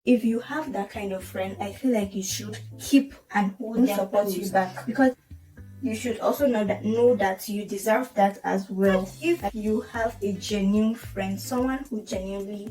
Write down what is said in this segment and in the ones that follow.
If you have that kind of friend, I feel like you should keep and hold them support you back, because you should also know that you deserve that as well. If you have a genuine friend, someone who genuinely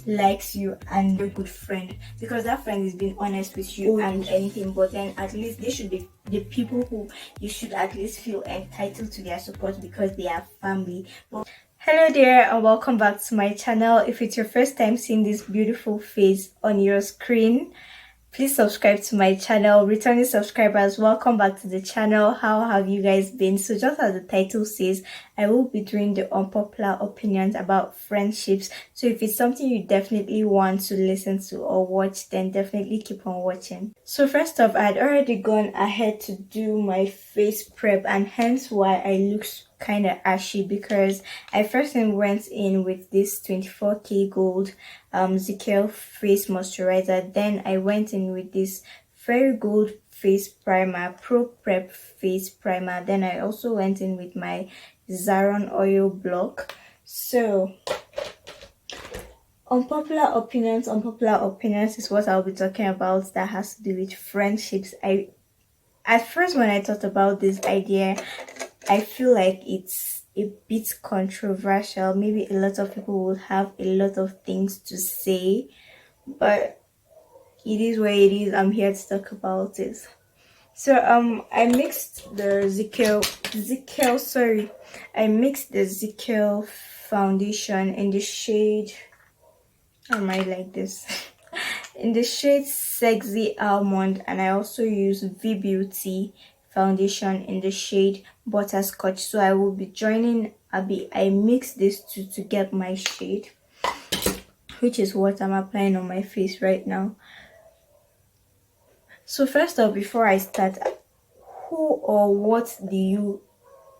likes you and a good friend, because that friend is being honest with you and anything, but then at least they should be the people who you should at least feel entitled to their support because they are family. Hello there and welcome back to my channel. If it's your first time seeing this beautiful face on your screen, please subscribe to my channel. Returning subscribers, welcome back to the channel. How have you guys been? So just as the title says, I will be doing the unpopular opinions about friendships. So if it's something you definitely want to listen to or watch, then definitely keep on watching. So first off, I had already gone ahead to do my face prep, and hence why I look kind of ashy, because I first went in with this 24K gold Zickel face moisturizer. Then I went in with this very gold face primer, pro prep face primer. Then I also went in with my Zaron oil block. So unpopular opinions is what I'll be talking about that has to do with friendships. At first, when I thought about this idea, I feel like it's a bit controversial. Maybe a lot of people will have a lot of things to say, but it is what it is. I'm here to talk about it. So I mixed the Zickel foundation in the shade, how am I like this? In the shade Sexy Almond, and I also use V-Beauty foundation in the shade Butterscotch. So I will be joining I mix these two to get my shade, which is what I'm applying on my face right now. So first off, before I start, who or what do you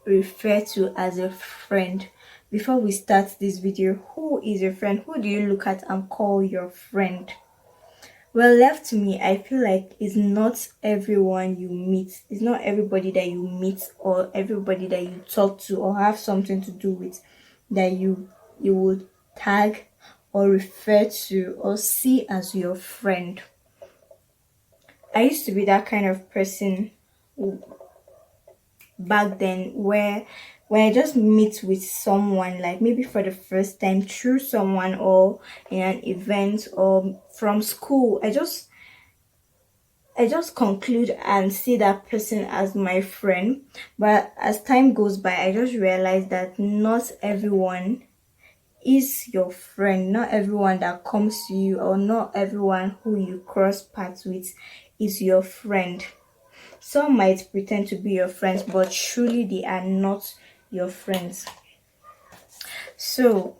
refer to as a friend? Before we start this video, who is your friend? Who do you look at and call your friend? Well, left to me, I feel like it's not everyone you meet. It's not everybody that you meet or everybody that you talk to or have something to do with that you would tag or refer to or see as your friend. I used to be that kind of person back then, where when I just meet with someone, like maybe for the first time through someone or in an event or from school, I just conclude and see that person as my friend. But as time goes by, I just realize that not everyone is your friend. Not everyone that comes to you or not everyone who you cross paths with is your friend. Some might pretend to be your friends, but truly they are not your friends. So,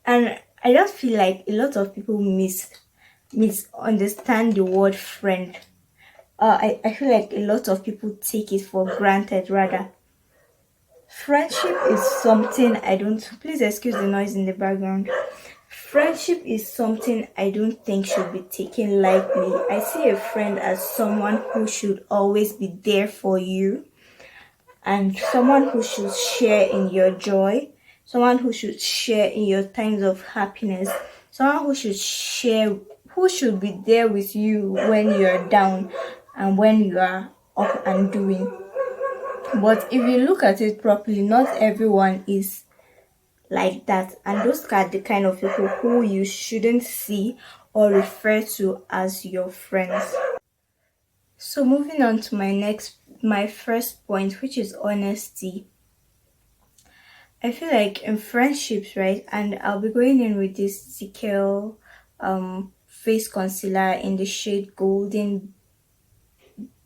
and I just feel like a lot of people misunderstand the word friend. I feel like a lot of people take it for granted rather. Friendship is something please excuse the noise in the background. Friendship is something I don't think should be taken lightly. I see a friend as someone who should always be there for you, and someone who should share in your joy, someone who should share in your times of happiness, someone who should be there with you when you're down and when you are up and doing. But if you look at it properly, not everyone is like that, and those are the kind of people who you shouldn't see or refer to as your friends. So moving on to my first point, which is honesty. I feel like in friendships, right, and I'll be going in with this Zickel face concealer in the shade Golden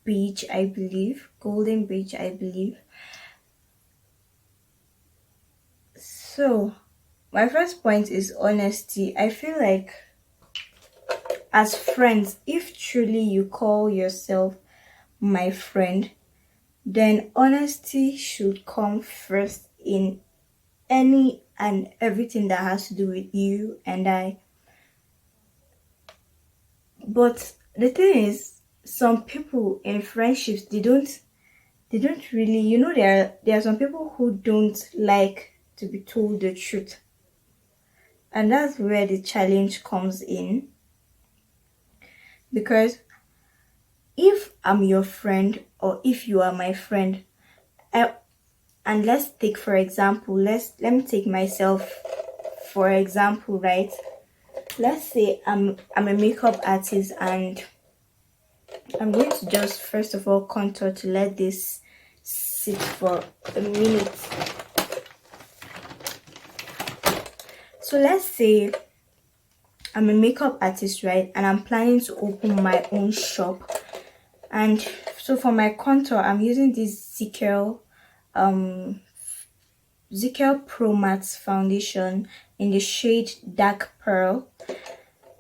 Beach, I believe. So my first point is honesty. I feel like as friends, if truly you call yourself my friend, then honesty should come first in any and everything that has to do with you and I. But the thing is, some people in friendships, they don't really, there are some people who don't like to be told the truth. And that's where the challenge comes in, because if I'm your friend or if you are my friend, and let's take for example, let me take myself for example, right? Let's say I'm a makeup artist, and I'm going to just first of all contour to let this sit for a minute. So let's say I'm a makeup artist, right? And I'm planning to open my own shop. And so for my contour, I'm using this Zickel Pro Matte foundation in the shade Dark Pearl.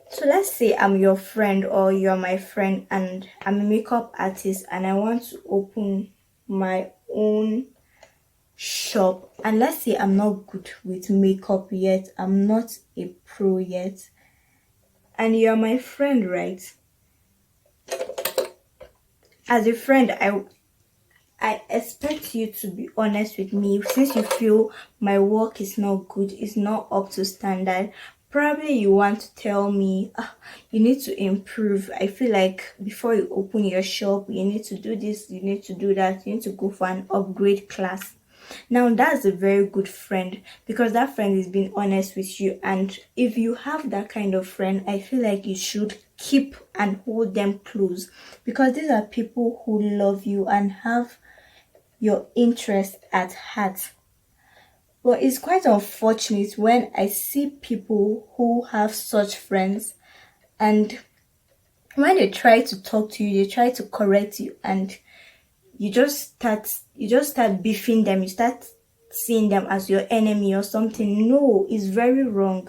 So let's say I'm your friend or you're my friend, and I'm a makeup artist and I want to open my own shop. And let's say I'm not good with makeup yet, I'm not a pro yet, and you're my friend, right? As a friend, I expect you to be honest with me. Since you feel my work is not good, it's not up to standard, probably you want to tell me, you need to improve. I feel like before you open your shop, you need to do this, you need to do that, you need to go for an upgrade class. Now that's a very good friend, because that friend is being honest with you. And if you have that kind of friend, I feel like you should keep and hold them close, because these are people who love you and have your interest at heart. But it's quite unfortunate when I see people who have such friends, and when they try to talk to you, they try to correct you, and you just start beefing them, you start seeing them as your enemy or something. No, it's very wrong.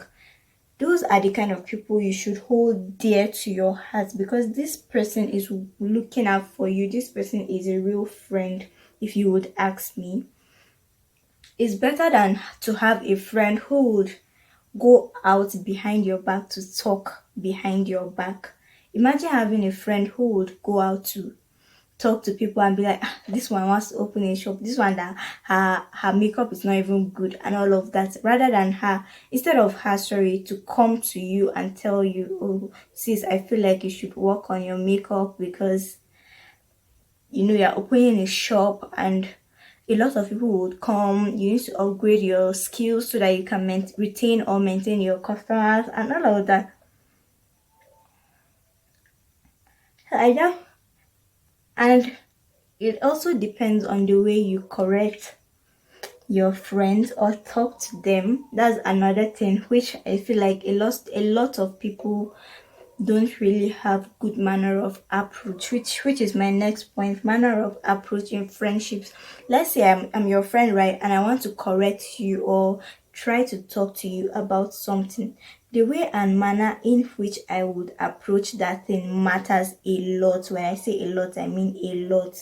Those are the kind of people you should hold dear to your heart, because this person is looking out for you. This person is a real friend, if you would ask me. It's better than to have a friend who would go out behind your back to talk behind your back. Imagine having a friend who would go out to talk to people and be like, this one wants to open a shop, this one that her makeup is not even good and all of that, rather than instead of her, to come to you and tell you, oh sis, I feel like you should work on your makeup because you're opening a shop and a lot of people would come. You need to upgrade your skills so that you can retain or maintain your customers and all of that. And it also depends on the way you correct your friends or talk to them. That's another thing which I feel like a lot of people don't really have good manner of approach, which is my next point: manner of approach in friendships. Let's say I'm your friend, right, and I want to correct you or try to talk to you about something. The way and manner in which I would approach that thing matters a lot. When I say a lot, I mean a lot.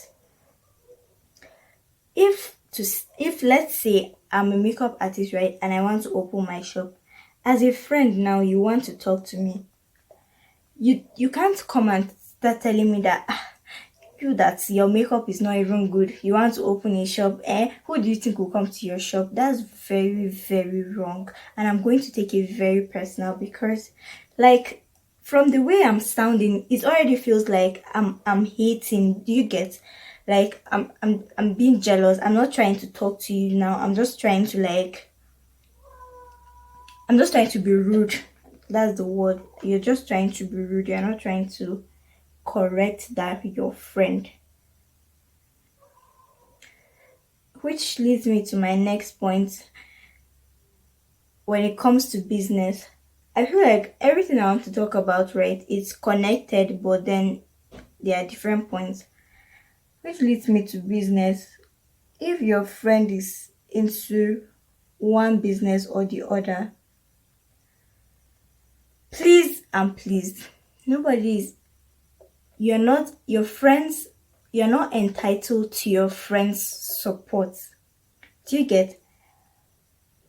If let's say I'm a makeup artist, right, and I want to open my shop, as a friend now you want to talk to me, you can't come and start telling me that that your makeup is not even good, you want to open a shop, who do you think will come to your shop? That's very, very wrong, and I'm going to take it very personal, because like from the way I'm sounding, it already feels like I'm hating. Do you get? Like I'm being jealous. I'm not trying to talk to you now. I'm just trying to be rude. That's the word. You're just trying to be rude. You're not trying to correct that your friend. Which leads me to my next point. When it comes to business, I feel like everything I want to talk about, right, it's connected, but then there are different points. Which leads me to business. If your friend is into one business or the other, please and please, you're not entitled to your friend's support. Do you get?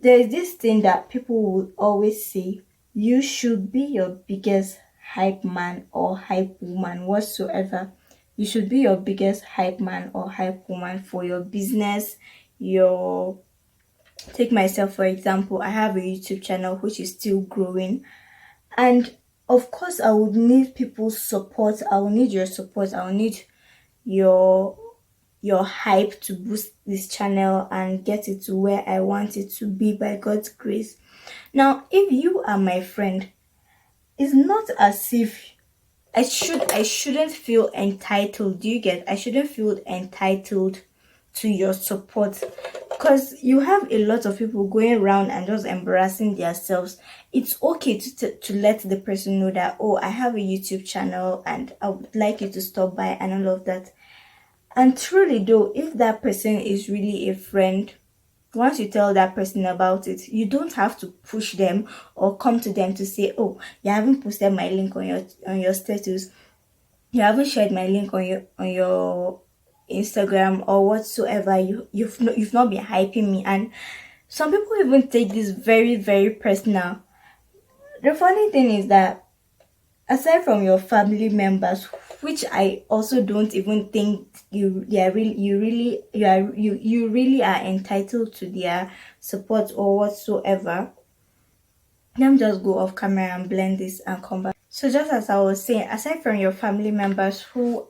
There is this thing that people will always say: you should be your biggest hype man or hype woman whatsoever. You should be your biggest hype man or hype woman for your business, your Take myself for example. I have a YouTube channel which is still growing, and of course I would need people's support. I will need your support. I will need your hype to boost this channel and get it to where I want it to be by God's grace. Now, if you are my friend, it's not as if I shouldn't feel entitled. Do you get? I shouldn't feel entitled to your support, because you have a lot of people going around and just embarrassing themselves. It's okay to let the person know that, oh, I have a YouTube channel and I would like you to stop by and all of that. And truly though, if that person is really a friend, once you tell that person about it, you don't have to push them or come to them to say, oh, you haven't posted my link on your status, you haven't shared my link on your Instagram or whatsoever. You've not been hyping me. And some people even take this very, very personal. The funny thing is that aside from your family members, which I also don't even think you really are entitled to their support or whatsoever. Let me just go off camera and blend this and come back. So just as I was saying, aside from your family members who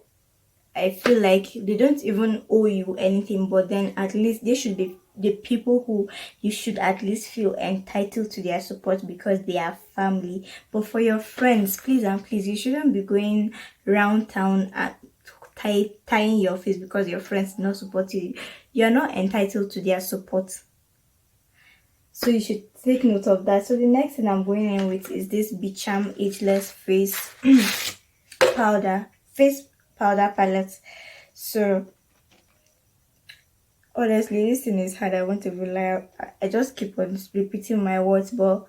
I feel like they don't even owe you anything, but then at least they should be the people who you should at least feel entitled to their support because they are family. But for your friends, please and please, you shouldn't be going round town and tying your face because your friends do not support you. You're not entitled to their support. So you should take note of that. So the next thing I'm going in with is this Bicham Ageless Face Powder. Face powder palette. So honestly, this thing is hard. I want to rely. I just keep on repeating my words, but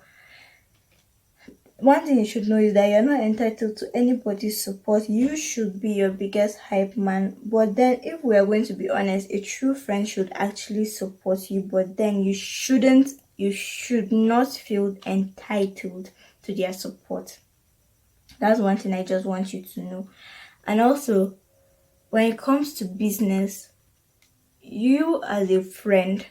one thing you should know is that you're not entitled to anybody's support. You should be your biggest hype man. But then, if we are going to be honest, a true friend should actually support you. But then you should not feel entitled to their support. That's one thing I just want you to know. And also, when it comes to business, you as a friend,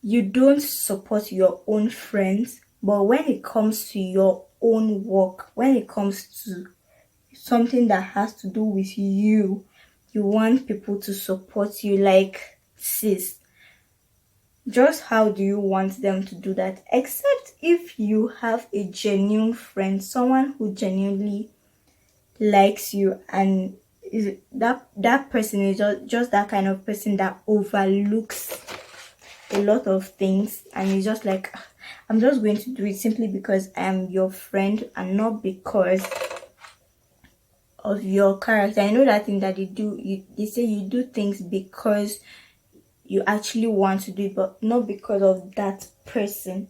you don't support your own friends. But when it comes to your own work, when it comes to something that has to do with you, you want people to support you. Like, sis, just how do you want them to do that? Except if you have a genuine friend, someone who genuinely likes you, and is that person is just that kind of person that overlooks a lot of things, and it's just like, I'm just going to do it simply because I am your friend and not because of your character. I know that thing that they say you do things because you actually want to do it, but not because of that person.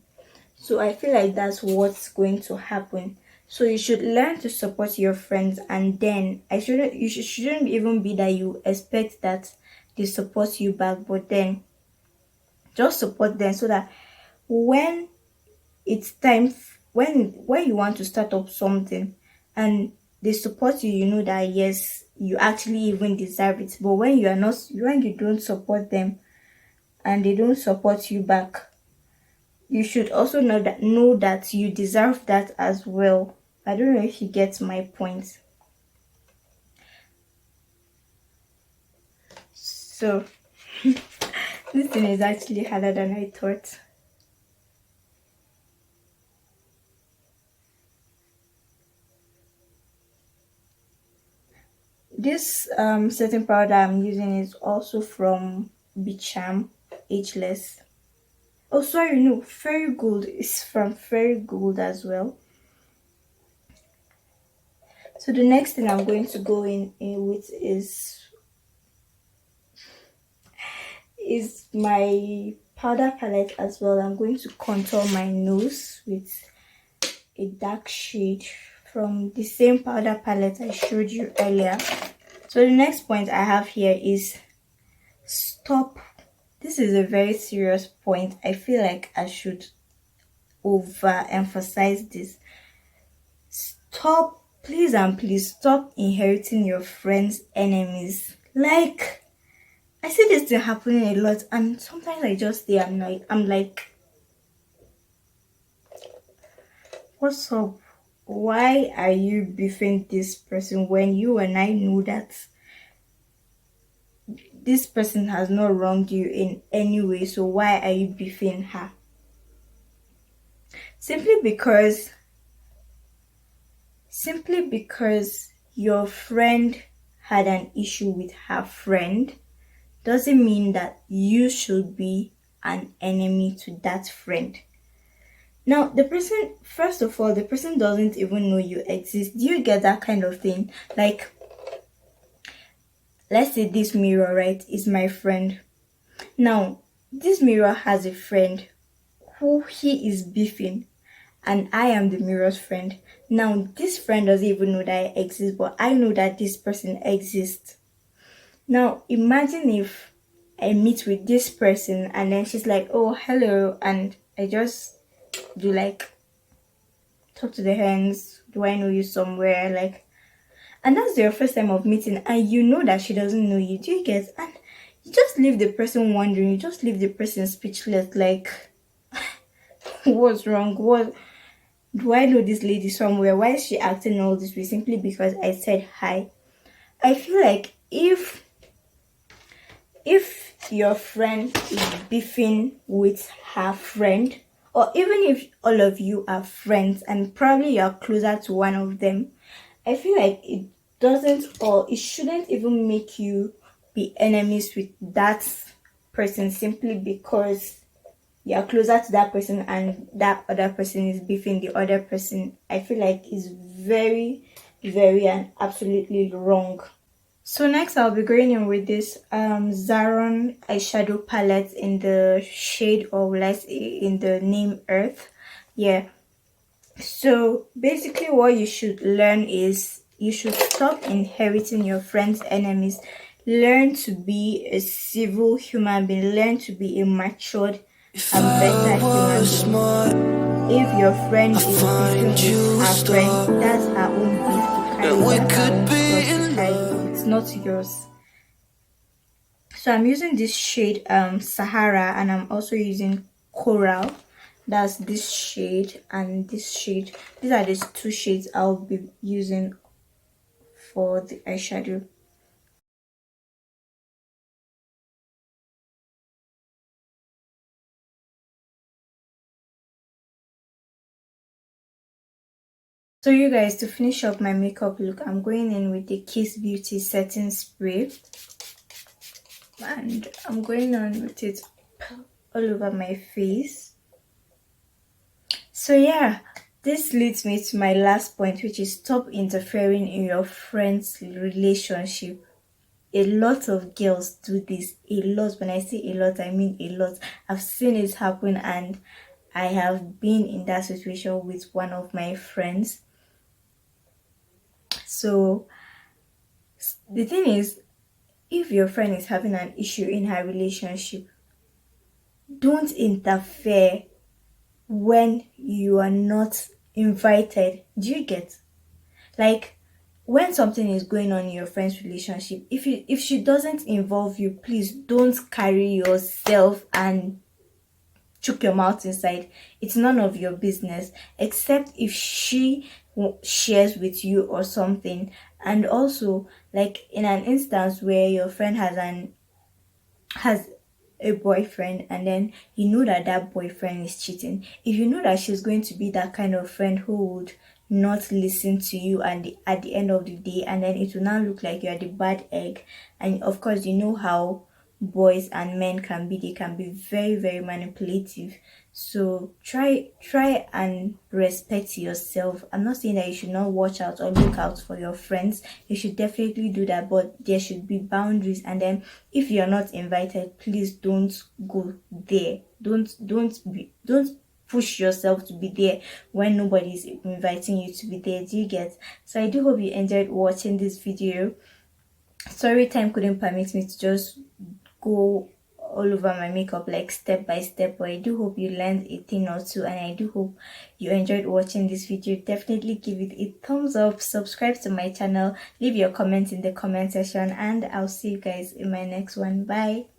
So I feel like that's what's going to happen. So you should learn to support your friends, and then shouldn't even be that you expect that they support you back, but then just support them so that when it's time, when you want to start up something and they support you, you know that yes, you actually even deserve it. But when you don't support them and they don't support you back, you should also know that you deserve that as well. I don't know if you get my point. So this thing is actually harder than I thought. This setting powder I'm using is also from Bicham Ageless. Oh, sorry, no, Fairy Gold is from Fairy Gold as well. So the next thing I'm going to go in with is my powder palette as well. I'm going to contour my nose with a dark shade from the same powder palette I showed you earlier. So the next point I have here is stop. This is a very serious point. I feel like I should overemphasize this. Stop, please and please stop inheriting your friends' enemies. Like, I see this thing happening a lot, and sometimes I just stay. I'm like, what's up? Why are you beefing this person when you and I know that this person has not wronged you in any way? So why are you beefing her? Simply because, simply because your friend had an issue with her friend doesn't mean that you should be an enemy to that friend. Now, the person, first of all, the person doesn't even know you exist. Do you get that kind of thing? Like, let's say this mirror, right, is my friend. Now, this mirror has a friend who he is beefing, and I am the mirror's friend. Now, this friend doesn't even know that I exist, but I know that this person exists. Now, imagine if I meet with this person and then she's like, oh, hello, and I just do like talk to the hands, do I know you somewhere? Like, and that's your first time of meeting, and you know that she doesn't know you. Do you get? And you just leave the person wondering, you just leave the person speechless, like, what's wrong? What do I know this lady somewhere? Why is she acting all this way simply because I said hi? I feel like if your friend is beefing with her friend, or even if all of you are friends and probably you're closer to one of them, I feel like it doesn't, or it shouldn't even make you be enemies with that person simply because you're closer to that person and that other person is beefing the other person. I feel like it's very, very and absolutely wrong. So next I'll be going in with this Zaron eyeshadow palette in the shade, or let's say in the name Earth. Yeah. So basically what you should learn is you should stop inheriting your friends' enemies. Learn to be a civil human being. Learn to be a matured and better human being. If your friend is beefing with her friend, that's her own beef to carry. That's her own cross to carry. It's not yours. So I'm using this shade Sahara, and I'm also using Coral. That's this shade and this shade. These are the two shades I'll be using for the eyeshadow. So you guys, to finish up my makeup look, I'm going in with the Kiss Beauty setting spray, and I'm going on with it all over my face. So yeah, this leads me to my last point, which is stop interfering in your friend's relationship. A lot of girls do this. A lot. When I say a lot, I mean a lot. I've seen it happen, and I have been in that situation with one of my friends. So the thing is, if your friend is having an issue in her relationship, don't interfere when you are not invited. Do you get? Like, when something is going on in your friend's relationship, if she doesn't involve you, please don't carry yourself and choke your mouth inside. It's none of your business, except if she shares with you or something. And also, like in an instance where your friend has a boyfriend, and then you know that that boyfriend is cheating, if you know that she's going to be that kind of friend who would not listen to you, and at the end of the day, and then it will now look like you're the bad egg. And of course, you know how boys and men can be, they can be very, very manipulative. So try and respect yourself. I'm not saying that you should not watch out or look out for your friends. You should definitely do that, but there should be boundaries. And then if you're not invited, please don't go there. Don't push yourself to be there when nobody's inviting you to be there. Do you get? So I do hope you enjoyed watching this video. Sorry, time couldn't permit me to just go all over my makeup, like step by step. But I do hope you learned a thing or two, and I do hope you enjoyed watching this video. Definitely give it a thumbs up, subscribe to my channel, leave your comments in the comment section, and I'll see you guys in my next one. Bye.